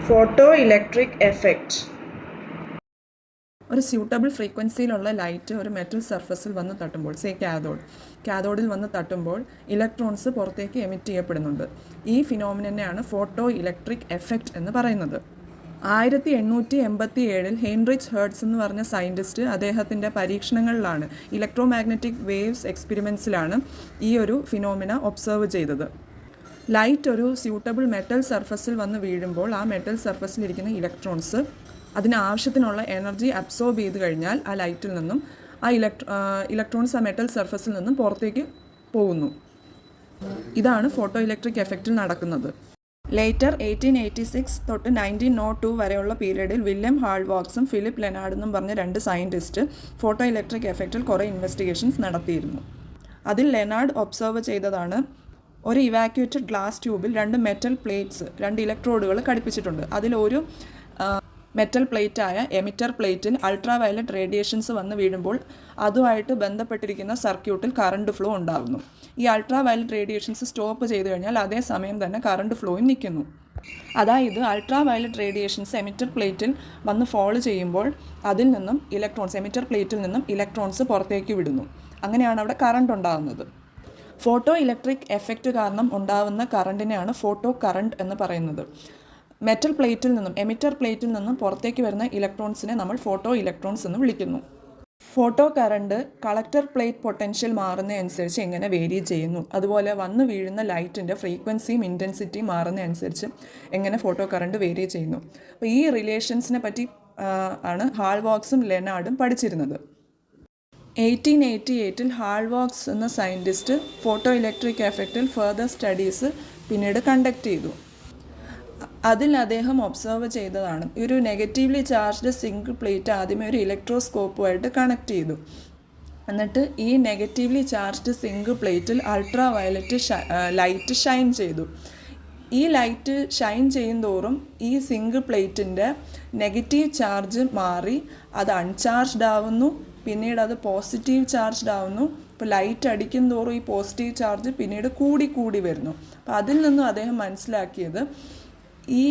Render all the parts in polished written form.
Photoelectric effect. ഒരു suitable ഫ്രീക്വൻസിയിലുള്ള light ഒരു metal സർഫസിൽ വന്ന് തട്ടുമ്പോൾ കാഥോഡിൽ വന്ന് തട്ടുമ്പോൾ ഇലക്ട്രോൺസ് പുറത്തേക്ക് എമിറ്റ് ചെയ്യപ്പെടുന്നുണ്ട്. ഈ ഫിനോമിനനെയാണ് ഫോട്ടോ ഇലക്ട്രിക് എഫക്റ്റ് എന്ന് പറയുന്നത്. 1887 ഹെൻറിച്ച് ഹെർട്സ് എന്ന് പറഞ്ഞ സയൻറ്റിസ്റ്റ് അദ്ദേഹത്തിൻ്റെ പരീക്ഷണങ്ങളിലാണ്, ഇലക്ട്രോ മാഗ്നറ്റിക് വേവ്സ് എക്സ്പെരിമെൻറ്റ്സിലാണ് ഈ ഒരു ഫിനോമിന ഒബ്സർവ് ചെയ്തത്. ലൈറ്റ് ഒരു സ്യൂട്ടബിൾ മെറ്റൽ സർഫസിൽ വന്ന് വീഴുമ്പോൾ ആ മെറ്റൽ സർഫസിലിരിക്കുന്ന ഇലക്ട്രോൺസ് അതിനാവശ്യത്തിനുള്ള എനർജി അബ്സോർബ് ചെയ്ത് കഴിഞ്ഞാൽ ആ ലൈറ്റിൽ നിന്നും ആ ഇലക്ട്രോൺസ് ആ മെറ്റൽ സർഫസിൽ നിന്നും പുറത്തേക്ക് പോകുന്നു. ഇതാണ് ഫോട്ടോ ഇലക്ട്രിക് എഫക്റ്റിൽ നടക്കുന്നത്. ലേറ്റർ 1886 തൊട്ട് 1902 വരെയുള്ള പീരീഡിൽ വില്യം ഹാൾവാക്സും ഫിലിപ്പ് ലെനാർഡെന്നും പറഞ്ഞ 2 സയൻറ്റിസ്റ്റ് ഫോട്ടോ ഇലക്ട്രിക് എഫക്റ്റിൽ കുറേ ഇൻവെസ്റ്റിഗേഷൻസ് നടത്തിയിരുന്നു. അതിൽ ലെനാർഡ് ഒബ്സർവ് ചെയ്തതാണ്, ഒരു ഇവാക്യുവേറ്റഡ് ഗ്ലാസ് ട്യൂബിൽ 2 മെറ്റൽ പ്ലേറ്റ്സ്, 2 ഇലക്ട്രോഡുകൾ ഘടിപ്പിച്ചിട്ടുണ്ട്. അതിലൊരു മെറ്റൽ പ്ലേറ്റായ എമിറ്റർ പ്ലേറ്റിൽ അൾട്രാ വയലറ്റ് റേഡിയേഷൻസ് വന്ന് വീഴുമ്പോൾ അതുമായിട്ട് ബന്ധപ്പെട്ടിരിക്കുന്ന സർക്യൂട്ടിൽ കറണ്ട് ഫ്ലോ ഉണ്ടാകുന്നു. ഈ അൾട്രാ വയലറ്റ് റേഡിയേഷൻസ് സ്റ്റോപ്പ് ചെയ്ത് കഴിഞ്ഞാൽ അതേ സമയം തന്നെ കറണ്ട് ഫ്ലോയും നിൽക്കുന്നു. അതായത് അൾട്രാ വയലറ്റ് റേഡിയേഷൻസ് എമിറ്റർ പ്ലേറ്റിൽ വന്ന് ഫോൾ ചെയ്യുമ്പോൾ അതിൽ നിന്നും എമിറ്റർ പ്ലേറ്റിൽ നിന്നും ഇലക്ട്രോൺസ് പുറത്തേക്ക് വിടുന്നു. അങ്ങനെയാണ് അവിടെ കറണ്ട് ഉണ്ടാകുന്നത്. ഫോട്ടോ ഇലക്ട്രിക് എഫക്റ്റ് കാരണം ഉണ്ടാകുന്ന കറണ്ടിനെയാണ് ഫോട്ടോ കറണ്ട് എന്ന് പറയുന്നത്. മെറ്റൽ പ്ലേറ്റിൽ നിന്നും എമിറ്റർ പ്ലേറ്റിൽ നിന്നും പുറത്തേക്ക് വരുന്ന ഇലക്ട്രോൺസിനെ നമ്മൾ ഫോട്ടോ ഇലക്ട്രോൺസ് എന്ന് വിളിക്കുന്നു. Photo current collector plate potential മാറുന്നതനുസരിച്ച് എങ്ങനെ വേരി ചെയ്യുന്നു, അതുപോലെ വന്ന് വീഴുന്ന ലൈറ്റിൻ്റെ ഫ്രീക്വൻസിയും ഇൻറ്റൻസിറ്റിയും മാറുന്നതനുസരിച്ച് എങ്ങനെ ഫോട്ടോ കറണ്ട് വേരി ചെയ്യുന്നു. അപ്പോൾ ഈ റിലേഷൻസിനെ പറ്റി ആണ് ഹാൾവാക്സും ലെനാർഡും പഠിച്ചിരുന്നത്. 1888 ഹാൾവാക്സ് എന്ന സയൻറ്റിസ്റ്റ് ഫോട്ടോ ഇലക്ട്രിക് എഫക്റ്റിൽ ഫർദർ സ്റ്റഡീസ് പിന്നീട് കണ്ടക്ട് ചെയ്തു. അതിൽ അദ്ദേഹം ഒബ്സർവ് ചെയ്തതാണ്, ഒരു നെഗറ്റീവ്ലി ചാർജ്ഡ് സിംഗിൾ പ്ലേറ്റ് ആദ്യമേ ഒരു ഇലക്ട്രോസ്കോപ്പുമായിട്ട് കണക്ട് ചെയ്തു. എന്നിട്ട് ഈ നെഗറ്റീവ്ലി ചാർജ്ഡ് സിംഗിൾ പ്ലേറ്റിൽ അൾട്രാ വയലറ്റ് ലൈറ്റ് ഷൈൻ ചെയ്തു. ഈ ലൈറ്റ് ഷൈൻ ചെയ്യുന്തോറും ഈ സിംഗിൾ പ്ലേറ്റിൻ്റെ നെഗറ്റീവ് ചാർജ് മാറി അത് അൺചാർജ്ഡ് ആവുന്നു, പിന്നീട് അത് പോസിറ്റീവ് ചാർജ്ഡ് ആവുന്നു. ഇപ്പോൾ ലൈറ്റ് അടിക്കും തോറും ഈ പോസിറ്റീവ് ചാർജ് പിന്നീട് കൂടി വരുന്നു. അപ്പോൾ അതിൽ നിന്നും അദ്ദേഹം മനസ്സിലാക്കിയത് ഈ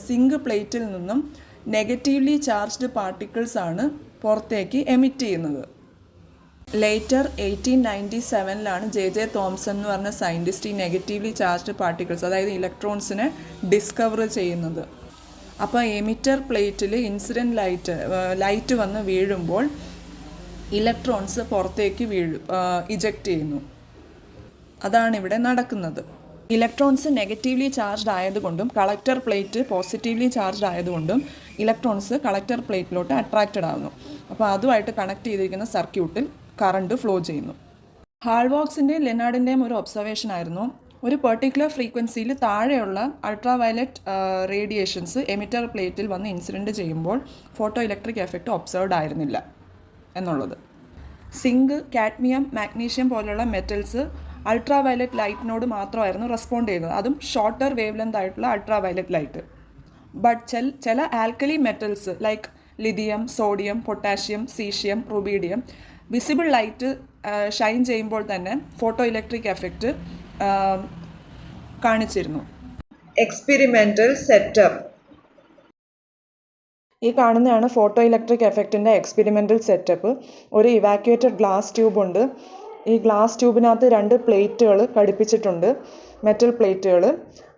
സിങ്ക് പ്ലേറ്റിൽ നിന്നും നെഗറ്റീവ്ലി ചാർജ്ഡ് പാർട്ടിക്കിൾസ് ആണ് പുറത്തേക്ക് എമിറ്റ് ചെയ്യുന്നത്. ലേറ്റർ 1897 ജെ തോംസൺ എന്ന് പറഞ്ഞ സയൻറ്റിസ്റ്റ് ഈ നെഗറ്റീവ്ലി ചാർജ്ഡ് പാർട്ടിക്കിൾസ്, അതായത് ഇലക്ട്രോൺസിനെ ഡിസ്കവർ ചെയ്യുന്നത്. അപ്പോൾ എമിറ്റർ പ്ലേറ്റിൽ ഇൻസിഡൻറ്റ് ലൈറ്റ് വന്ന് വീഴുമ്പോൾ ഇലക്ട്രോൺസ് പുറത്തേക്ക് ഇജക്റ്റ് ചെയ്യുന്നു. അതാണ് ഇവിടെ നടക്കുന്നത്. ഇലക്ട്രോൺസ് നെഗറ്റീവ്ലി ചാർജ്ഡ് ആയതുകൊണ്ടും കളക്ടർ പ്ലേറ്റ് പോസിറ്റീവ്ലി ചാർജ്ഡ് ആയതുകൊണ്ടും ഇലക്ട്രോൺസ് കളക്ടർ പ്ലേറ്റിലോട്ട് അട്രാക്റ്റഡ് ആകുന്നു. അപ്പോൾ അതുമായിട്ട് കണക്ട് ചെയ്തിരിക്കുന്ന സർക്യൂട്ടിൽ കറണ്ട് ഫ്ലോ ചെയ്യുന്നു. ഹാൾവാക്സിൻ്റെയും ലെനാർഡിൻ്റെയും ഒരു ഒബ്സർവേഷൻ ആയിരുന്നു, ഒരു പെർട്ടിക്കുലർ ഫ്രീക്വൻസിയിൽ താഴെയുള്ള അൾട്രാ വയലറ്റ് റേഡിയേഷൻസ് എമിറ്റർ പ്ലേറ്റിൽ വന്ന് ഇൻസിഡൻറ്റ് ചെയ്യുമ്പോൾ ഫോട്ടോ ഇലക്ട്രിക് എഫക്റ്റ് ഒബ്സർവ്ഡ് ആയിരുന്നില്ല എന്നുള്ളത്. സിങ്ക്, കാഡ്മിയം, മാഗ്നീഷ്യം പോലുള്ള മെറ്റൽസ് അൾട്രാ വയലറ്റ് ലൈറ്റിനോട് മാത്രമായിരുന്നു റെസ്പോണ്ട് ചെയ്യുന്നത്, അതും ഷോർട്ടർ വേവ് ലെന്ത് ആയിട്ടുള്ള അൾട്രാ വയലറ്റ് ലൈറ്റ്. ബട്ട് ചില alkali metals like lithium, sodium, potassium, caesium, rubidium visible light Shine ചെയ്യുമ്പോൾ തന്നെ ഫോട്ടോ ഇലക്ട്രിക് എഫക്റ്റ് കാണിച്ചിരുന്നു. Experimental setup. ഈ കാണുന്നതാണ് ഫോട്ടോ ഇലക്ട്രിക് എഫക്റ്റിൻ്റെ എക്സ്പെരിമെൻ്റൽ സെറ്റപ്പ്. ഒരു ഇവാക്യുവേറ്റഡ് ഗ്ലാസ് ട്യൂബ് ഉണ്ട്. ഈ ഗ്ലാസ് ട്യൂബിനകത്ത് 2 പ്ലേറ്റുകൾ ഘടിപ്പിച്ചിട്ടുണ്ട്, മെറ്റൽ പ്ലേറ്റുകൾ.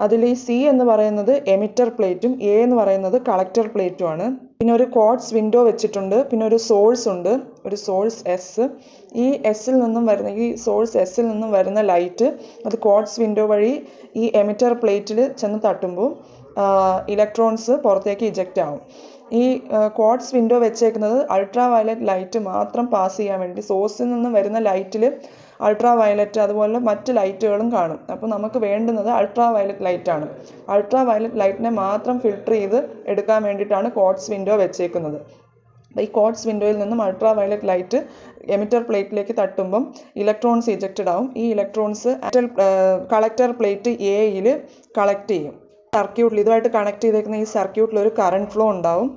അതിൽ ഈ സി എന്ന് പറയുന്നത് എമിറ്റർ പ്ലേറ്റും എ എന്ന് പറയുന്നത് കളക്ടർ പ്ലേറ്റുമാണ്. പിന്നെ ഒരു ക്വാർട്സ് വിൻഡോ വെച്ചിട്ടുണ്ട്. പിന്നെ ഒരു സോഴ്സ് ഉണ്ട്, ഒരു സോഴ്സ് എസ്. ഈ സോഴ്സ് എസ്സിൽ നിന്നും വരുന്ന ലൈറ്റ് അത് ക്വാർട്സ് വിൻഡോ വഴി ഈ എമിറ്റർ പ്ലേറ്റിൽ ചെന്ന് തട്ടുമ്പോൾ ഇലക്ട്രോൺസ് പുറത്തേക്ക് ഇജക്റ്റ് ആവും. ഈ ക്വാർട്സ് വിൻഡോ വെച്ചേക്കുന്നത് അൾട്രാ വയലറ്റ് ലൈറ്റ് മാത്രം പാസ് ചെയ്യാൻ വേണ്ടി. സോഴ്സിൽ നിന്ന് വരുന്ന ലൈറ്റിൽ അൾട്രാ വയലറ്റ് അതുപോലെ മറ്റ് ലൈറ്റുകളും കാണും. അപ്പോൾ നമുക്ക് വേണ്ടുന്നത് അൾട്രാ വയലറ്റ് ലൈറ്റാണ്. അൾട്രാ വയലറ്റ് ലൈറ്റിനെ മാത്രം ഫിൽട്ടർ ചെയ്ത് എടുക്കാൻ വേണ്ടിയിട്ടാണ് ക്വാർട്സ് വിൻഡോ വെച്ചേക്കുന്നത്. ഈ ക്വാർട്സ് വിൻഡോയിൽ നിന്നും അൾട്രാ വയലറ്റ് ലൈറ്റ് എമിറ്റർ പ്ലേറ്റിലേക്ക് തട്ടുമ്പം ഇലക്ട്രോൺസ് ഇജക്റ്റഡ് ആവും. ഈ ഇലക്ട്രോൺസ് കളക്ടർ പ്ലേറ്റ് എയിൽ കളക്ട് ചെയ്യും. സർക്യൂട്ടിൽ ഇതുമായിട്ട് കണക്ട് ചെയ്തേക്കുന്ന ഈ സർക്യൂട്ടിൽ ഒരു കറണ്ട് ഫ്ലോ ഉണ്ടാവും.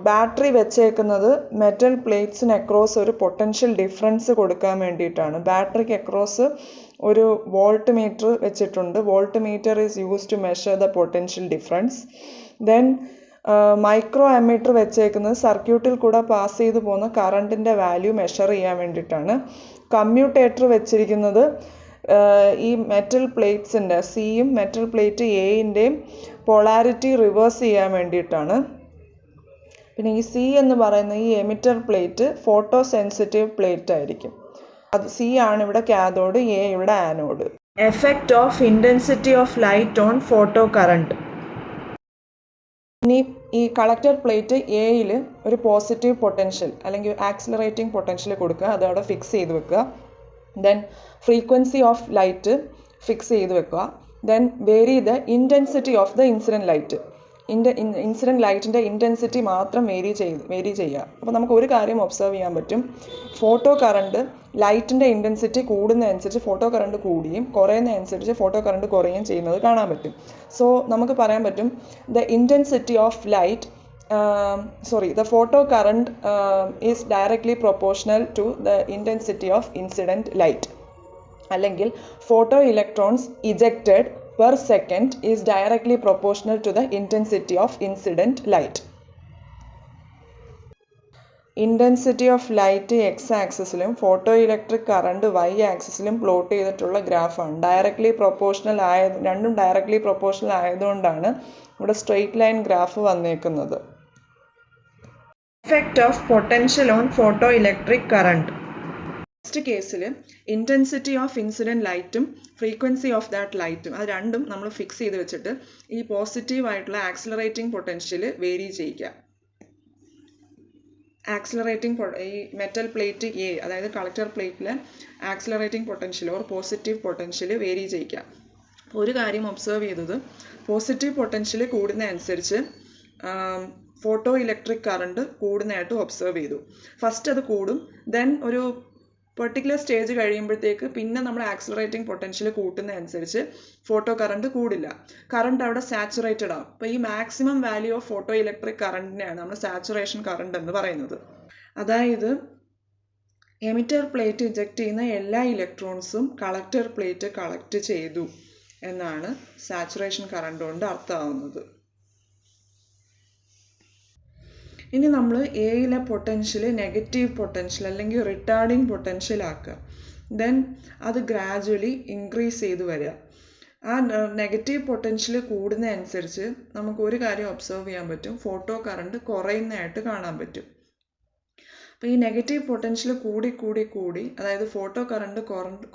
ബാറ്ററി വെച്ചേക്കുന്നത് മെറ്റൽ പ്ലേറ്റ്സിന് അക്രോസ് ഒരു പൊട്ടൻഷ്യൽ ഡിഫറൻസ് കൊടുക്കാൻ വേണ്ടിയിട്ടാണ്. ബാറ്ററിക്ക് അക്രോസ് ഒരു വോൾട്ട് മീറ്റർ വെച്ചിട്ടുണ്ട്. Volt meter is use to measure the potential difference. Then micro ammeter വെച്ചേക്കുന്നത് സർക്യൂട്ടിൽ കൂടെ പാസ് ചെയ്ത് പോകുന്ന കറണ്ടിൻ്റെ വാല്യൂ മെഷർ ചെയ്യാൻ വേണ്ടിയിട്ടാണ്. കമ്മ്യൂട്ടേറ്റർ വെച്ചിരിക്കുന്നത് ഈ മെറ്റൽ പ്ലേറ്റ്സിൻ്റെ സിയും മെറ്റൽ പ്ലേറ്റ് എയിൻ്റെയും പൊളാരിറ്റി റിവേഴ്സ് ചെയ്യാൻ വേണ്ടിയിട്ടാണ്. പിന്നെ ഈ സി എന്ന് പറയുന്ന ഈ emitter plate photo sensitive plate ആയിരിക്കും. അത് സി ആണ് ഇവിടെ കാഥോഡ്, എ ഇവിടെ anode. Effect of intensity of light on photo current. ഇനി ഈ കളക്ടർ പ്ലേറ്റ് എയിൽ ഒരു പോസിറ്റീവ് പൊട്ടൻഷ്യൽ അല്ലെങ്കിൽ ആക്സിലറേറ്റിംഗ് പൊട്ടൻഷ്യൽ കൊടുക്കുക, അത് അവിടെ ഫിക്സ് ചെയ്ത് വെക്കുക. Then frequency of light fix ചെയ്ത് വെക്കുക. Then vary the intensity of the incident light. Incident ലൈറ്റിൻ്റെ ഇൻറ്റൻസിറ്റി മാത്രം വേരി ചെയ്യുക. അപ്പോൾ നമുക്ക് ഒരു കാര്യം ഒബ്സർവ് ചെയ്യാൻ പറ്റും. ഫോട്ടോ കറണ്ട് ലൈറ്റിൻ്റെ ഇൻറ്റൻസിറ്റി കൂടുന്നതനുസരിച്ച് ഫോട്ടോ കറണ്ട് കൂടുകയും കുറയുന്നതനുസരിച്ച് ഫോട്ടോ കറണ്ട് കുറയുകയും ചെയ്യുന്നത് കാണാൻ പറ്റും. സോ നമുക്ക് പറയാൻ പറ്റും the intensity of light the photo current is directly proportional to the intensity of incident light. അല്ലെങ്കിൽ photo electrons ejected per second is directly proportional to the intensity of incident light. Intensity of light X ആക്സിസിലും photo electric current Y ആക്സിസിലും plot ചെയ്തിട്ടുള്ള ഗ്രാഫാണ്. രണ്ടും directly proportional ആയതുകൊണ്ടാണ് ഇവിടെ straight line graph വന്നേക്കുന്നത്. Effect of potential on photo electric current. Next കേസിൽ intensity of incident ലൈറ്റും ഫ്രീക്വൻസി ഓഫ് ദാറ്റ് ലൈറ്റും അത് രണ്ടും നമ്മൾ ഫിക്സ് ചെയ്ത് വെച്ചിട്ട് ഈ പോസിറ്റീവ് ആയിട്ടുള്ള ആക്സിലറേറ്റിംഗ് പൊട്ടൻഷ്യൽ വേരി ചെയ്യിക്കുക. ഈ മെറ്റൽ പ്ലേറ്റ് എ, അതായത് കളക്ടർ പ്ലേറ്റിൽ accelerating potential or positive potential vary ചെയ്യിക്കുക. ഒരു കാര്യം ഒബ്സർവ് ചെയ്തത്, പോസിറ്റീവ് പൊട്ടൻഷ്യൽ കൂടുന്നതനുസരിച്ച് ഫോട്ടോ ഇലക്ട്രിക് കറണ്ട് കൂടുന്നതായിട്ട് ഒബ്സർവ് ചെയ്തു. ഫസ്റ്റ് അത് കൂടും, ദെൻ ഒരു പെർട്ടിക്കുലർ സ്റ്റേജ് കഴിയുമ്പോഴത്തേക്ക് പിന്നെ നമ്മൾ ആക്സിലറേറ്റിംഗ് പൊട്ടൻഷ്യൽ കൂട്ടുന്നതനുസരിച്ച് ഫോട്ടോ കറണ്ട് കൂടില്ല, കറണ്ട് അവിടെ സാച്ചുറേറ്റഡ് ആവും. അപ്പോൾ ഈ maximum value of photo electric കറണ്ടിനെയാണ് നമ്മൾ സാച്ചുറേഷൻ കറണ്ട് എന്ന് പറയുന്നത്. അതായത് എമിറ്റർ പ്ലേറ്റ് ഇജക്റ്റ് ചെയ്യുന്ന എല്ലാ ഇലക്ട്രോൺസും കളക്ടർ പ്ലേറ്റ് കളക്ട് ചെയ്തു എന്നാണ് സാച്ചുറേഷൻ കറണ്ട് കൊണ്ട് അർത്ഥമാവുന്നത്. ഇനി നമ്മൾ എയിലെ പൊട്ടൻഷ്യൽ നെഗറ്റീവ് പൊട്ടൻഷ്യൽ അല്ലെങ്കിൽ റിട്ടാർഡിങ് പൊട്ടൻഷ്യൽ ആക്കുക. ദെൻ അത് ഗ്രാജുവലി ഇൻക്രീസ് ചെയ്ത് വരിക. ആ നെഗറ്റീവ് പൊട്ടൻഷ്യൽ കൂടുന്നതനുസരിച്ച് നമുക്ക് ഒരു കാര്യം ഒബ്സർവ് ചെയ്യാൻ പറ്റും, ഫോട്ടോ കറണ്ട് കുറയുന്നതായിട്ട് കാണാൻ പറ്റും. അപ്പോൾ ഈ നെഗറ്റീവ് പൊട്ടൻഷ്യൽ കൂടി അതായത് ഫോട്ടോ കറണ്ട്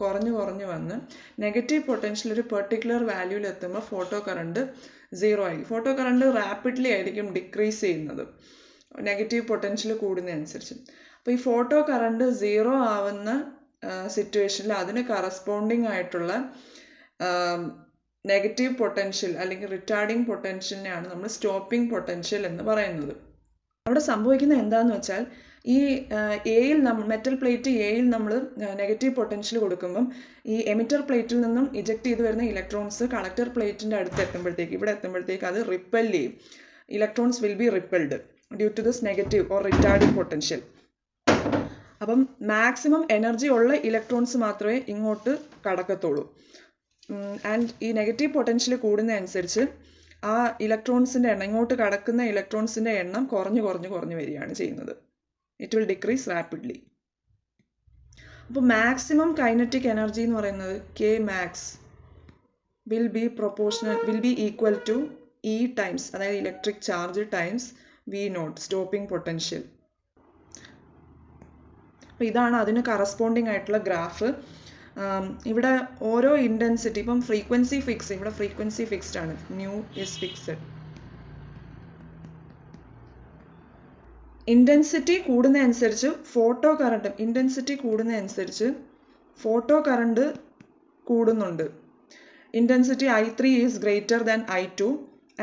കുറഞ്ഞു വന്ന് നെഗറ്റീവ് പൊട്ടൻഷ്യൽ ഒരു പെർട്ടിക്കുലർ വാല്യൂവിൽ എത്തുമ്പോൾ ഫോട്ടോ കറണ്ട് 0 ആയി. ഫോട്ടോ കറണ്ട് റാപ്പിഡ്ലി ആയിരിക്കും ഡിക്രീസ് ചെയ്യുന്നത് നെഗറ്റീവ് പൊട്ടൻഷ്യൽ കൂടുന്നതനുസരിച്ച്. അപ്പോൾ ഈ ഫോട്ടോ കറണ്ട് 0 ആവുന്ന സിറ്റുവേഷനിൽ അതിന് കറസ്പോണ്ടിങ് ആയിട്ടുള്ള നെഗറ്റീവ് പൊട്ടൻഷ്യൽ അല്ലെങ്കിൽ റിട്ടാർഡിങ് പൊട്ടൻഷ്യലിനെയാണ് നമ്മൾ സ്റ്റോപ്പിംഗ് പൊട്ടൻഷ്യൽ എന്ന് പറയുന്നത്. അവിടെ സംഭവിക്കുന്നത് എന്താണെന്ന് വെച്ചാൽ, ഈ മെറ്റൽ പ്ലേറ്റ് എയിൽ നമ്മൾ നെഗറ്റീവ് പൊട്ടൻഷ്യൽ കൊടുക്കുമ്പം ഈ എമിറ്റർ പ്ലേറ്റിൽ നിന്നും ഇജക്റ്റ് ചെയ്ത് വരുന്ന ഇലക്ട്രോൺസ് കളക്ടർ പ്ലേറ്റിൻ്റെ അടുത്ത് എത്തുമ്പോഴത്തേക്ക് അത് റിപ്പൽ ചെയ്യും. Electrons will be repelled due to this negative or retarding potential. അപ്പം മാക്സിമം എനർജി ഉള്ള ഇലക്ട്രോൺസ് മാത്രമേ ഇങ്ങോട്ട് കടക്കത്തുള്ളൂ. ആൻഡ് ഈ നെഗറ്റീവ് പൊട്ടൻഷ്യൽ കൂടുന്നതനുസരിച്ച് ആ ഇലക്ട്രോൺസിൻ്റെ എണ്ണം, ഇങ്ങോട്ട് കടക്കുന്ന ഇലക്ട്രോൺസിൻ്റെ എണ്ണം കുറഞ്ഞു വരികയാണ് ചെയ്യുന്നത്. It will decrease rapidly. അപ്പോൾ മാക്സിമം കൈനറ്റിക് എനർജി എന്ന് പറയുന്നത് K max will be equal to E times, അതായത് electric charge times V0 stopping potential. അപ്പോൾ ഇതാണ് അതിന് കറസ്പോണ്ടിങ് ആയിട്ടുള്ള ഗ്രാഫ്. ഇവിടെ ഓരോ ഇൻറ്റൻസിറ്റി, ഇപ്പം ഫ്രീക്വൻസി ഫിക്സ്ഡ് ആണ്, ന്യൂ ഈസ് ഫിക്സഡ്. ഇൻറ്റൻസിറ്റി കൂടുന്നതനുസരിച്ച് ഫോട്ടോ കറണ്ട് കൂടുന്നുണ്ട്. Intensity I3 is greater than I2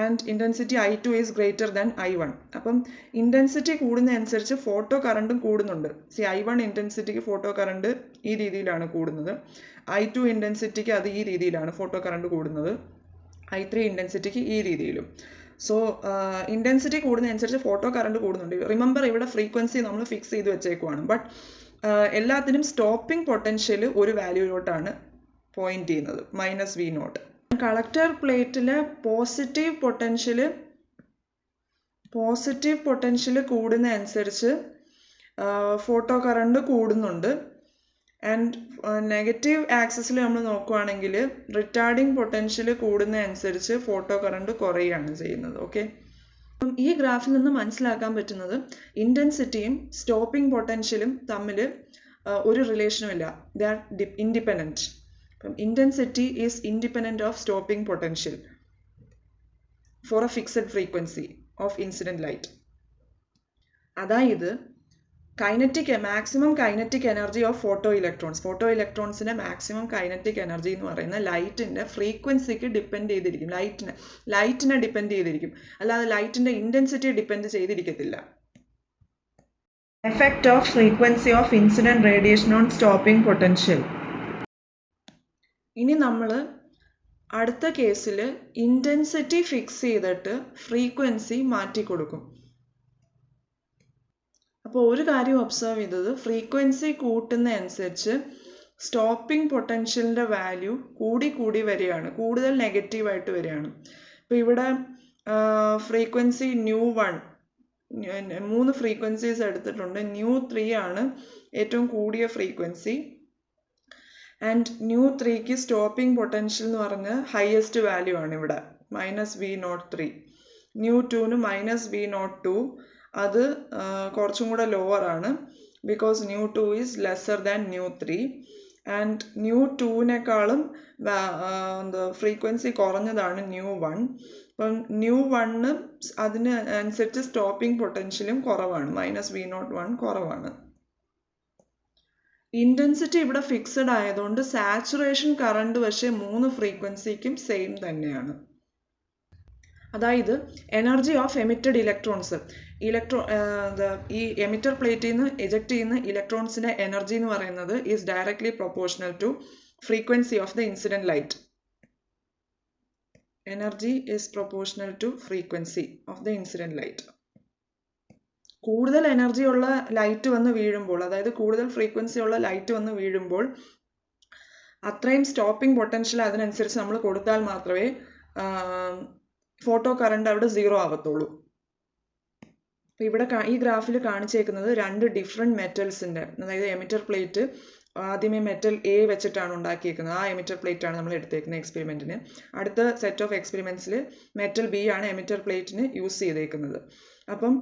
and intensity I2 is greater than I1. അപ്പം ഇൻറ്റൻസിറ്റി കൂടുന്നതനുസരിച്ച് ഫോട്ടോ കറണ്ടും കൂടുന്നുണ്ട്. I1 ഇൻറ്റൻസിറ്റിക്ക് ഫോട്ടോ കറണ്ട് ഈ രീതിയിലാണ് കൂടുന്നത്, I2 ഇൻറ്റൻസിറ്റിക്ക് അത് ഈ രീതിയിലാണ് ഫോട്ടോ കറണ്ട് കൂടുന്നത്. I3 ഇൻറ്റൻസിറ്റിക്ക് ഈ രീതിയിലും. സോ ഇൻറ്റൻസിറ്റി കൂടുന്നതനുസരിച്ച് ഫോട്ടോ കറണ്ട് കൂടുന്നുണ്ട്. റിമെമ്പർ ഇവിടെ ഫ്രീക്വൻസി നമ്മൾ ഫിക്സ് ചെയ്ത് വെച്ചേക്കുവാണ്. ബട്ട് എല്ലാത്തിനും സ്റ്റോപ്പിംഗ് പൊട്ടൻഷ്യൽ ഒരു വാല്യൂയിലോട്ടാണ് പോയിന്റ് ചെയ്യുന്നത്, -V0. കളക്ടർ പ്ലേറ്റിൽ പോസിറ്റീവ് പൊട്ടൻഷ്യൽ കൂടുന്നതനുസരിച്ച് ഫോട്ടോ കറണ്ട് കൂടുന്നുണ്ട്. ആൻഡ് നെഗറ്റീവ് ആക്സിസിൽ നമ്മൾ നോക്കുകയാണെങ്കിൽ റിട്ടാർഡിങ് പൊട്ടൻഷ്യൽ കൂടുന്നതനുസരിച്ച് ഫോട്ടോ കറണ്ട് കുറയുകയാണ് ചെയ്യുന്നത്. ഓക്കെ, അപ്പം ഈ ഗ്രാഫിൽ നിന്ന് മനസ്സിലാക്കാൻ പറ്റുന്നത് ഇൻറ്റൻസിറ്റിയും സ്റ്റോപ്പിംഗ് പൊട്ടൻഷ്യലും തമ്മിൽ ഒരു റിലേഷനും ഇല്ല. They are independent. അപ്പം intensity is independent of stopping potential for a fixed frequency of incident light. അതായത് maximum kinetic energy of photo ഇലക്ട്രോൺസിൻ്റെ മാക്സിമം കൈനറ്റിക് എനർജി എന്ന് പറയുന്ന ലൈറ്റിൻ്റെ ഫ്രീക്വൻസിക്ക് ഡിപ്പെൻഡ് ചെയ്തിരിക്കും. ലൈറ്റിനെ ഡിപ്പെൻഡ് ചെയ്തിരിക്കും, അല്ലാതെ ലൈറ്റിൻ്റെ ഇൻറ്റൻസിറ്റി ഡിപ്പെൻഡ് ചെയ്തിരിക്കത്തില്ല. Effect of frequency of incident radiation on stopping potential. ഇനി നമ്മൾ അടുത്ത കേസിൽ ഇൻറ്റൻസിറ്റി ഫിക്സ് ചെയ്തിട്ട് ഫ്രീക്വൻസി മാറ്റി കൊടുക്കും. അപ്പോൾ ഒരു കാര്യം ഒബ്സർവ് ചെയ്തത്, ഫ്രീക്വൻസി കൂട്ടുന്നതനുസരിച്ച് സ്റ്റോപ്പിംഗ് പൊട്ടൻഷ്യലിൻ്റെ വാല്യൂ കൂടി വരികയാണ്, കൂടുതൽ നെഗറ്റീവായിട്ട് വരികയാണ്. ഇപ്പോൾ ഇവിടെ ഫ്രീക്വൻസി ν1 3 ഫ്രീക്വൻസീസ് എടുത്തിട്ടുണ്ട്. ν3 ആണ് ഏറ്റവും കൂടിയ ഫ്രീക്വൻസി. ആൻഡ് ν3ക്ക് സ്റ്റോപ്പിംഗ് പൊട്ടൻഷ്യൽ എന്ന് പറഞ്ഞാൽ ഹയസ്റ്റ് വാല്യൂ ആണ് ഇവിടെ, -V03. ν2ന് -V02, അത് കുറച്ചും കൂടെ ലോവർ ആണ്, because ν2 is lesser than ν3. And ν2നേക്കാളും ഫ്രീക്വൻസി കുറഞ്ഞതാണ് ν1. അപ്പം ν1 അതിന് അനുസരിച്ച് സ്റ്റോപ്പിംഗ് പൊട്ടൻഷ്യലും കുറവാണ്, -V01 കുറവാണ്. ഇൻറ്റൻസിറ്റി ഇവിടെ ഫിക്സഡ് ആയതുകൊണ്ട് സാച്ചുറേഷൻ കറണ്ട് പക്ഷേ 3 ഫ്രീക്വൻസിക്കും സെയിം തന്നെയാണ്. അതായത് എനർജി ഓഫ് എമിറ്റഡ് ഇലക്ട്രോൺസ്, ഈ എമിറ്റർ പ്ലേറ്റിൽ നിന്ന് എജക്ട് ചെയ്യുന്ന ഇലക്ട്രോൺസിൻ്റെ എനർജി എന്ന് പറയുന്നത് is directly proportional to frequency of the incident light. Energy is proportional to frequency of the incident light. കൂടുതൽ എനർജി ഉള്ള ലൈറ്റ് വന്ന് വീഴുമ്പോൾ, അതായത് കൂടുതൽ ഫ്രീക്വൻസി ഉള്ള ലൈറ്റ് വന്ന് വീഴുമ്പോൾ അത്രയും സ്റ്റോപ്പിംഗ് പൊട്ടൻഷ്യൽ അതിനനുസരിച്ച് നമ്മൾ കൊടുത്താൽ മാത്രമേ ഫോട്ടോ കറണ്ട് അവിടെ 0 ആവത്തുള്ളൂ. അപ്പോൾ ഇവിടെ ഈ ഗ്രാഫിൽ കാണിച്ചേക്കുന്നത് 2 ഡിഫറെൻറ്റ് മെറ്റൽസിൻ്റെ, അതായത് എമിറ്റർ പ്ലേറ്റ് ആദ്യമേ മെറ്റൽ എ വെച്ചിട്ടാണ് ഉണ്ടാക്കിയേക്കുന്നത്. ആ എമിറ്റർ പ്ലേറ്റ് ആണ് നമ്മൾ എടുത്തേക്കുന്നത് എക്സ്പെരിമെൻറ്റിന്. അടുത്ത സെറ്റ് ഓഫ് എക്സ്പെരിമെൻറ്റ്സിൽ മെറ്റൽ ബി ആണ് എമിറ്റർ പ്ലേറ്റിന് യൂസ് ചെയ്തേക്കുന്നത്. അപ്പം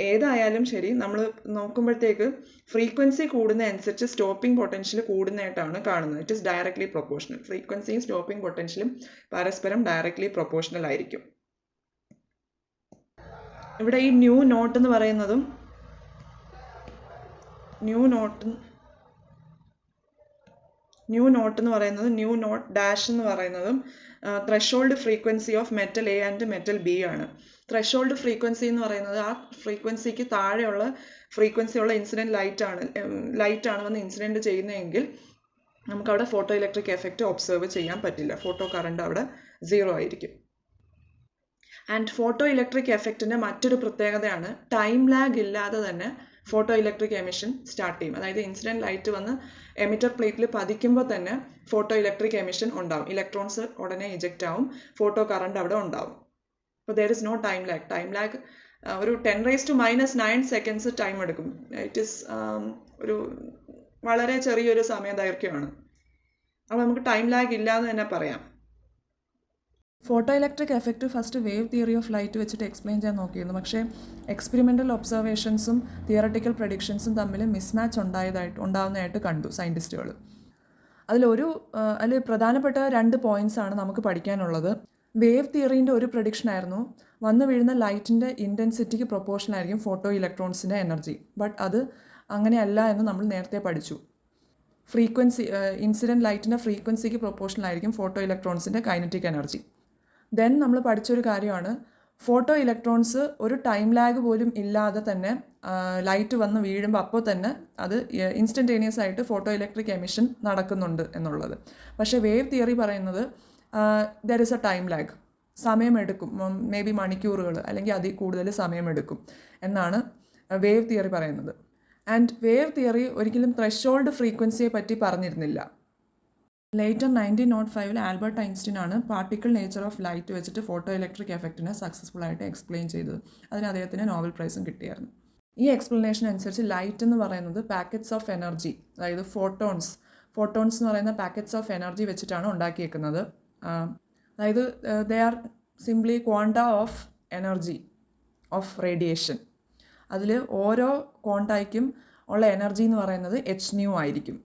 ഏതായാലും ശരി, നമ്മൾ നോക്കുമ്പോഴത്തേക്ക് ഫ്രീക്വൻസി കൂടുന്നതനുസരിച്ച് സ്റ്റോപ്പിംഗ് പൊട്ടൻഷ്യൽ കൂടുന്നതായിട്ടാണ് കാണുന്നത്. It is directly proportional. ഫ്രീക്വൻസിയും സ്റ്റോപ്പിംഗ് പൊട്ടൻഷ്യലും പരസ്പരം ഡയറക്ട്ലി പ്രൊപ്പോർഷണൽ ആയിരിക്കും. ഇവിടെ ഈ ν0 എന്ന് പറയുന്നതും ν0 എന്ന് പറയുന്നതും threshold frequency of metal A and metal B ആണ്. ത്രെഷോൾഡ് ഫ്രീക്വൻസി എന്ന് പറയുന്നത് ആ ഫ്രീക്വൻസിക്ക് താഴെയുള്ള ഫ്രീക്വൻസിയുള്ള ഇൻസിഡൻറ്റ് ലൈറ്റാണ് വന്ന് ഇൻസിഡൻറ്റ് ചെയ്യുന്നതെങ്കിൽ നമുക്കവിടെ ഫോട്ടോ ഇലക്ട്രിക് എഫക്റ്റ് ഒബ്സർവ് ചെയ്യാൻ പറ്റില്ല. ഫോട്ടോ കറണ്ട് അവിടെ 0 ആയിരിക്കും. ആൻഡ് ഫോട്ടോ ഇലക്ട്രിക് എഫക്റ്റിൻ്റെ മറ്റൊരു പ്രത്യേകതയാണ് ടൈം ലാഗ് ഇല്ലാതെ തന്നെ ഫോട്ടോ ഇലക്ട്രിക് എമിഷൻ സ്റ്റാർട്ട് ചെയ്യും. അതായത് ഇൻസിഡൻറ്റ് ലൈറ്റ് വന്ന് എമിറ്റർ പ്ലേറ്റിൽ പതിക്കുമ്പോൾ തന്നെ ഫോട്ടോ ഇലക്ട്രിക് എമിഷൻ ഉണ്ടാവും. ഇലക്ട്രോൺസ് ഉടനെ ഇജക്റ്റ് ആവും, ഫോട്ടോ കറണ്ട് അവിടെ ഉണ്ടാവും. അപ്പോൾ there is no time lag. Time lag ഒരു 10⁻⁹ സെക്കൻഡ്സ് ടൈം എടുക്കും. ഇറ്റ് ഈസ് ഒരു വളരെ ചെറിയൊരു സമയദൈർഘ്യമാണ്. അപ്പോൾ നമുക്ക് ടൈം ലാഗ് ഇല്ലാന്ന് തന്നെ പറയാം. Photo electric effect first wave theory of light വെച്ചിട്ട് എക്സ്പ്ലെയിൻ ചെയ്യാൻ നോക്കിയിരുന്നു. പക്ഷേ എക്സ്പെരിമെൻ്റൽ ഒബ്സർവേഷൻസും തിയറട്ടിക്കൽ പ്രഡിക്ഷൻസും തമ്മിൽ മിസ്മാച്ച് ഉണ്ടാവുന്നതായിട്ട് കണ്ടു സയൻറ്റിസ്റ്റുകൾ. അതിൽ പ്രധാനപ്പെട്ട 2 പോയിൻറ്റ്സ് ആണ് നമുക്ക് പഠിക്കാനുള്ളത്. വേവ് തിയറീൻ്റെ ഒരു പ്രഡിക്ഷൻ ആയിരുന്നു വന്നു വീഴുന്ന ലൈറ്റിൻ്റെ ഇൻറ്റൻസിറ്റിക്ക് പ്രൊപ്പോർഷണൽ ആയിരിക്കും ഫോട്ടോ ഇലക്ട്രോൺസിൻ്റെ എനർജി. ബട്ട് അത് അങ്ങനെയല്ല എന്ന് നമ്മൾ നേരത്തെ പഠിച്ചു. ഇൻസിഡൻറ്റ് ലൈറ്റിൻ്റെ ഫ്രീക്വൻസിക്ക് പ്രൊപ്പോർഷണൽ ആയിരിക്കും ഫോട്ടോ ഇലക്ട്രോൺസിൻ്റെ കൈനറ്റിക് എനർജി. ദെൻ നമ്മൾ പഠിച്ചൊരു കാര്യമാണ് ഫോട്ടോ ഇലക്ട്രോൺസ് ഒരു ടൈം ലാഗ് പോലും ഇല്ലാതെ തന്നെ ലൈറ്റ് വന്ന് വീഴുമ്പോൾ അപ്പോൾ തന്നെ അത് ഇൻസ്റ്റൻറ്റേനിയസ് ആയിട്ട് ഫോട്ടോ ഇലക്ട്രിക് എമിഷൻ നടക്കുന്നുണ്ട് എന്നുള്ളത്. പക്ഷേ വേവ് തിയറി പറയുന്നത് there is A time lag. സമയമെടുക്കും, മേ ബി മണിക്കൂറുകൾ അല്ലെങ്കിൽ അതിൽ കൂടുതൽ സമയമെടുക്കും എന്നാണ് വേവ് തിയറി പറയുന്നത്. ആൻഡ് വേവ് തിയറി ഒരിക്കലും ത്രെഷോൾഡ് ഫ്രീക്വൻസിയെ പറ്റി പറഞ്ഞിരുന്നില്ല. ലേറ്റർ 1905 ആൽബർട്ട് ഐൻസ്റ്റീൻ ആണ് പാർട്ടിക്കിൾ നേച്ചർ ഓഫ് ലൈറ്റ് വെച്ചിട്ട് ഫോട്ടോ ഇലക്ട്രിക് എഫക്റ്റിനെ സക്സസ്ഫുൾ ആയിട്ട് എക്സ്പ്ലെയിൻ ചെയ്തത്. അതിന് അദ്ദേഹത്തിന് നോബൽ പ്രൈസും കിട്ടിയായിരുന്നു. ഈ എക്സ്പ്ലനേഷൻ അനുസരിച്ച് ലൈറ്റ് എന്ന് പറയുന്നത് പാക്കറ്റ്സ് ഓഫ് എനർജി, അതായത് ഫോട്ടോൺസ് എന്ന് പറയുന്ന പാക്കറ്റ്സ് ഓഫ് എനർജി വെച്ചിട്ടാണ് ഉണ്ടാക്കിയേക്കുന്നത്. അതായത് they are simply quanta of energy of radiation. അതിൽ ഓരോ ക്വാണ്ടയ്ക്കും ഉള്ള എനർജി എന്ന് പറയുന്നത് hν ആയിരിക്കും.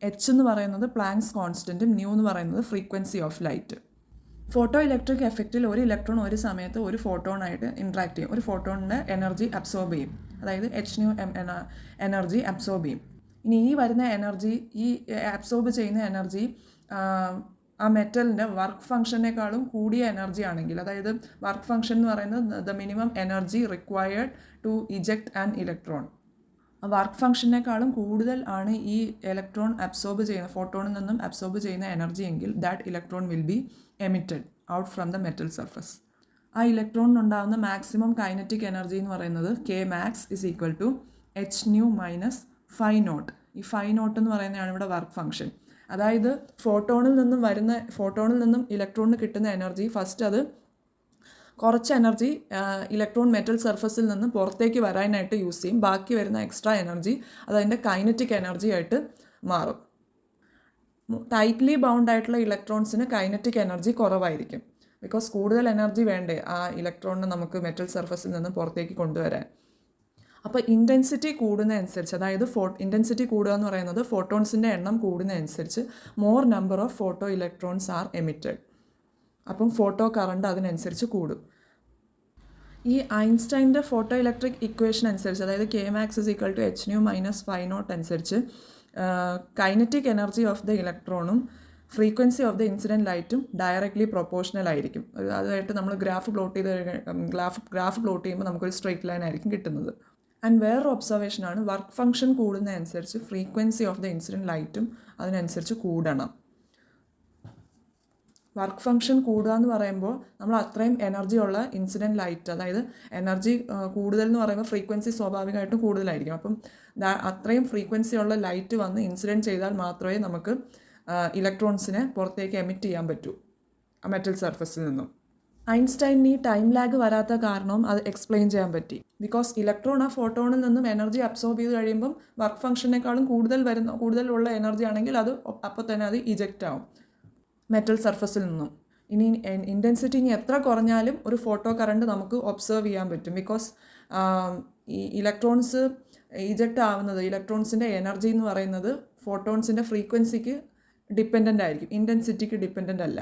h എന്ന് പറയുന്നത് പ്ലാങ്ക്സ് കോൺസ്റ്റൻറ്റും ന്യൂ എന്ന് പറയുന്നത് frequency of light. Photo electric എഫക്റ്റിൽ ഒരു ഇലക്ട്രോൺ ഒരു സമയത്ത് ഒരു ഫോട്ടോണായിട്ട് ഇൻട്രാക്ട് ചെയ്യും. ഒരു ഫോട്ടോണിൻ്റെ എനർജി അബ്സോർബ് ചെയ്യും, അതായത് hν എനർജി അബ്സോർബ് ചെയ്യും. ഇനി ഈ വരുന്ന എനർജി, ഈ അബ്സോർബ് ചെയ്യുന്ന എനർജി ആ മെറ്റലിൻ്റെ വർക്ക് ഫംഗ്ഷനേക്കാളും കൂടിയ എനർജി ആണെങ്കിൽ, അതായത് വർക്ക് ഫംഗ്ഷൻ എന്ന് പറയുന്നത് the minimum energy required to eject an electron, work ഫംഗ്ഷനേക്കാളും കൂടുതൽ ആണ് ഈ ഇലക്ട്രോൺ അബ്സോർബ് ചെയ്യുന്ന, ഫോട്ടോണിൽ നിന്നും അബ്സോർബ് ചെയ്യുന്ന എനർജി എങ്കിൽ that electron will be emitted out from the metal surface. ആ ഇലക്ട്രോണിനുണ്ടാകുന്ന മാക്സിമം കൈനറ്റിക് എനർജി എന്ന് പറയുന്നത് Kmax is equal to hν minus φ0. ഈ φ0 എന്ന് പറയുന്നതാണ് ഇവിടെ വർക്ക് ഫംഗ്ഷൻ. അതായത് ഫോട്ടോണിൽ നിന്നും ഇലക്ട്രോണിന് കിട്ടുന്ന എനർജി, ഫസ്റ്റ് അത് കുറച്ച് എനർജി ഇലക്ട്രോൺ മെറ്റൽ സർഫസിൽ നിന്ന് പുറത്തേക്ക് വരാനായിട്ട് യൂസ് ചെയ്യും. ബാക്കി വരുന്ന എക്സ്ട്രാ എനർജി അതതിൻ്റെ കൈനറ്റിക് എനർജി ആയിട്ട് മാറും. ടൈറ്റ്ലി ബൗണ്ട് ആയിട്ടുള്ള ഇലക്ട്രോൺസിന് കൈനറ്റിക് എനർജി കുറവായിരിക്കും. ബിക്കോസ് കൂടുതൽ എനർജി വേണ്ടേ ആ ഇലക്ട്രോണിനെ നമുക്ക് മെറ്റൽ സർഫസിൽ നിന്ന് പുറത്തേക്ക് കൊണ്ടുവരാൻ. അപ്പോൾ ഇൻറ്റൻസിറ്റി കൂടുന്നതനുസരിച്ച്, അതായത് ഇൻറ്റൻസിറ്റി കൂടുക എന്ന് പറയുന്നത് ഫോട്ടോൺസിൻ്റെ എണ്ണം കൂടുന്നതനുസരിച്ച് more number of photo electrons are emitted. അപ്പം ഫോട്ടോ കറണ്ട് അതിനനുസരിച്ച് കൂടും. ഈ ഐൻസ്റ്റൈൻ്റെ ഫോട്ടോ ഇലക്ട്രിക് ഇക്വേഷൻ അനുസരിച്ച്, അതായത് Kmax is equal to hν minus φ0 അനുസരിച്ച് കൈനറ്റിക് എനർജി ഓഫ് ദ ഇലക്ട്രോണും ഫ്രീക്വൻസി ഓഫ് ദ ഇൻസിഡൻറ്റ് ലൈറ്റും ഡയറക്റ്റ്ലി പ്രൊപ്പോർഷണൽ ആയിരിക്കും. അതായിട്ട് നമ്മൾ ഗ്രാഫ് പ്ലോട്ട് ചെയ്യുമ്പോൾ നമുക്കൊരു സ്ട്രെയിറ്റ് ലൈൻ ആയിരിക്കും കിട്ടുന്നത്. ആൻഡ് വേറൊരു ഒബ്സർവേഷനാണ്, വർക്ക് ഫംഗ്ഷൻ കൂടുന്നതനുസരിച്ച് ഫ്രീക്വൻസി ഓഫ് ദ ഇൻസിഡൻറ്റ് ലൈറ്റും അതിനനുസരിച്ച് കൂടണം. വർക്ക് ഫംഗ്ഷൻ കൂടുക എന്ന് പറയുമ്പോൾ നമ്മൾ അത്രയും എനർജി ഉള്ള ഇൻസിഡൻറ്റ് ലൈറ്റ്, അതായത് എനർജി കൂടുതൽ എന്ന് പറയുമ്പോൾ ഫ്രീക്വൻസി സ്വാഭാവികമായിട്ടും കൂടുതലായിരിക്കും. അപ്പം അത്രയും ഫ്രീക്വൻസി ഉള്ള ലൈറ്റ് വന്ന് ഇൻസിഡൻറ്റ് ചെയ്താൽ മാത്രമേ നമുക്ക് ഇലക്ട്രോൺസിനെ പുറത്തേക്ക് എമിറ്റ് ചെയ്യാൻ പറ്റൂ ആ മെറ്റൽ സർഫസിൽ നിന്നും. ഐൻസ്റ്റൈനിന് ഈ ടൈം ലാഗ് വരാത്ത കാരണവും അത് എക്സ്പ്ലെയിൻ ചെയ്യാൻ പറ്റി. ബിക്കോസ് ഇലക്ട്രോൺ ആ ഫോട്ടോണിൽ നിന്നും എനർജി അബ്സോർബ് ചെയ്ത് കഴിയുമ്പം വർക്ക് ഫംഗ്ഷനേക്കാളും കൂടുതലുള്ള എനർജി ആണെങ്കിൽ അത് അപ്പോൾ തന്നെ അത് ഇജക്റ്റ് ആവും മെറ്റൽ സർഫസിൽ നിന്നും. ഇനി ഇൻറ്റൻസിറ്റി ഇനി എത്ര കുറഞ്ഞാലും ഒരു ഫോട്ടോ കറണ്ട് നമുക്ക് ഒബ്സർവ് ചെയ്യാൻ പറ്റും. ബിക്കോസ് ഈ ഇലക്ട്രോൺസ് ഇജക്റ്റ് ആവുന്നത്, ഇലക്ട്രോൺസിൻ്റെ എനർജി എന്ന് പറയുന്നത് ഫോട്ടോൺസിൻ്റെ ഫ്രീക്വൻസിക്ക് ഡിപ്പെൻഡൻ്റ് ആയിരിക്കും, ഇൻറ്റൻസിറ്റിക്ക് ഡിപ്പെൻഡൻ്റ് അല്ല.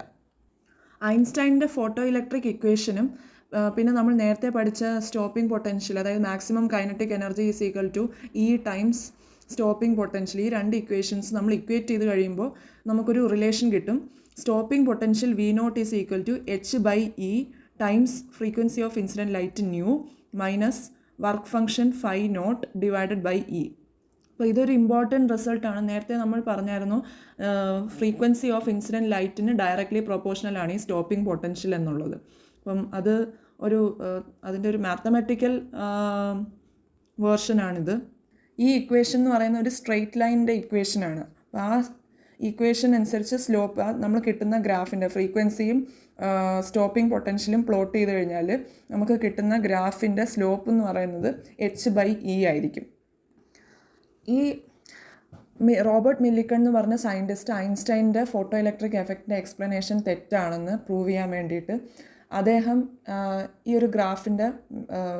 ഐൻസ്റ്റൈൻ്റെ ഫോട്ടോ ഇലക്ട്രിക് ഇക്വേഷനും പിന്നെ നമ്മൾ നേരത്തെ പഠിച്ച സ്റ്റോപ്പിംഗ് പൊട്ടൻഷ്യൽ, അതായത് maximum kinetic energy is equal to E times stopping potential, ഈ രണ്ട് ഇക്വേഷൻസ് നമ്മൾ ഇക്വേറ്റ് ചെയ്ത് കഴിയുമ്പോൾ നമുക്കൊരു റിലേഷൻ കിട്ടും. Stopping potential V0 is equal to h/E times frequency of incident light nu minus work function φ0 divided by E. അപ്പോൾ ഇതൊരു important റിസൾട്ടാണ്. നേരത്തെ നമ്മൾ പറഞ്ഞായിരുന്നു ഫ്രീക്വൻസി ഓഫ് ഇൻസിഡൻറ്റ് ലൈറ്റിന് ഡയറക്റ്റ്ലി പ്രൊപ്പോർഷണലാണ് ഈ സ്റ്റോപ്പിംഗ് പൊട്ടൻഷ്യൽ എന്നുള്ളത്. അപ്പം അത് അതിൻ്റെ ഒരു മാത്തമാറ്റിക്കൽ വേർഷനാണിത്. ഈ ഇക്വേഷൻ എന്ന് പറയുന്ന ഒരു സ്ട്രെയിറ്റ് ലൈനിൻ്റെ ഇക്വേഷനാണ്. അപ്പോൾ ആ ഇക്വേഷൻ അനുസരിച്ച് സ്ലോപ്പ് നമ്മൾ കിട്ടുന്ന ഗ്രാഫിൻ്റെ ഫ്രീക്വൻസിയും സ്റ്റോപ്പിംഗ് പൊട്ടൻഷ്യലും പ്ലോട്ട് ചെയ്ത് കഴിഞ്ഞാൽ നമുക്ക് കിട്ടുന്ന ഗ്രാഫിൻ്റെ സ്ലോപ്പ് എന്ന് പറയുന്നത് h/E ആയിരിക്കും. ഈ റോബർട്ട് മില്ലിക്കൺ എന്ന് പറഞ്ഞ സയൻറ്റിസ്റ്റ് ഐൻസ്റ്റൈൻ്റെ ഫോട്ടോ ഇലക്ട്രിക് എഫക്റ്റിൻ്റെ എക്സ്പ്ലനേഷൻ തെറ്റാണെന്ന് പ്രൂവ് ചെയ്യാൻ വേണ്ടിയിട്ട് അദ്ദേഹം ഈ ഒരു ഗ്രാഫിൻ്റെ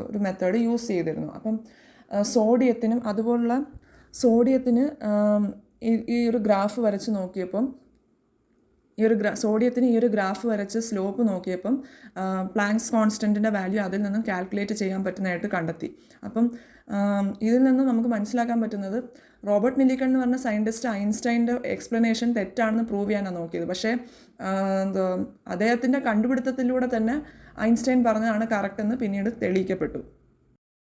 ഒരു മെത്തേഡ് യൂസ് ചെയ്തിരുന്നു. അപ്പം സോഡിയത്തിന് ഈ ഒരു ഗ്രാഫ് വരച്ച് നോക്കിയപ്പം സോഡിയത്തിന് ഈ ഒരു ഗ്രാഫ് വരച്ച് സ്ലോപ്പ് നോക്കിയപ്പം പ്ലാങ്ക്സ് കോൺസ്റ്റൻറ്റിൻ്റെ വാല്യൂ അതിൽ നിന്നും കാൽക്കുലേറ്റ് ചെയ്യാൻ പറ്റുന്നതായിട്ട് കണ്ടെത്തി. അപ്പം ഇതിൽ നിന്നും നമുക്ക് മനസ്സിലാക്കാൻ പറ്റുന്നത് റോബർട്ട് മില്ലിക്കൺ എന്ന് പറഞ്ഞ സയൻറ്റിസ്റ്റ് ഐൻസ്റ്റൈൻ്റെ എക്സ്പ്ലനേഷൻ തെറ്റാണെന്ന് പ്രൂവ് ചെയ്യാനാണ് നോക്കിയത്. പക്ഷേ അദ്ദേഹത്തിൻ്റെ കണ്ടുപിടുത്തത്തിലൂടെ തന്നെ ഐൻസ്റ്റൈൻ പറഞ്ഞതാണ് കറക്റ്റ് എന്ന് പിന്നീട് തെളിയിക്കപ്പെട്ടു.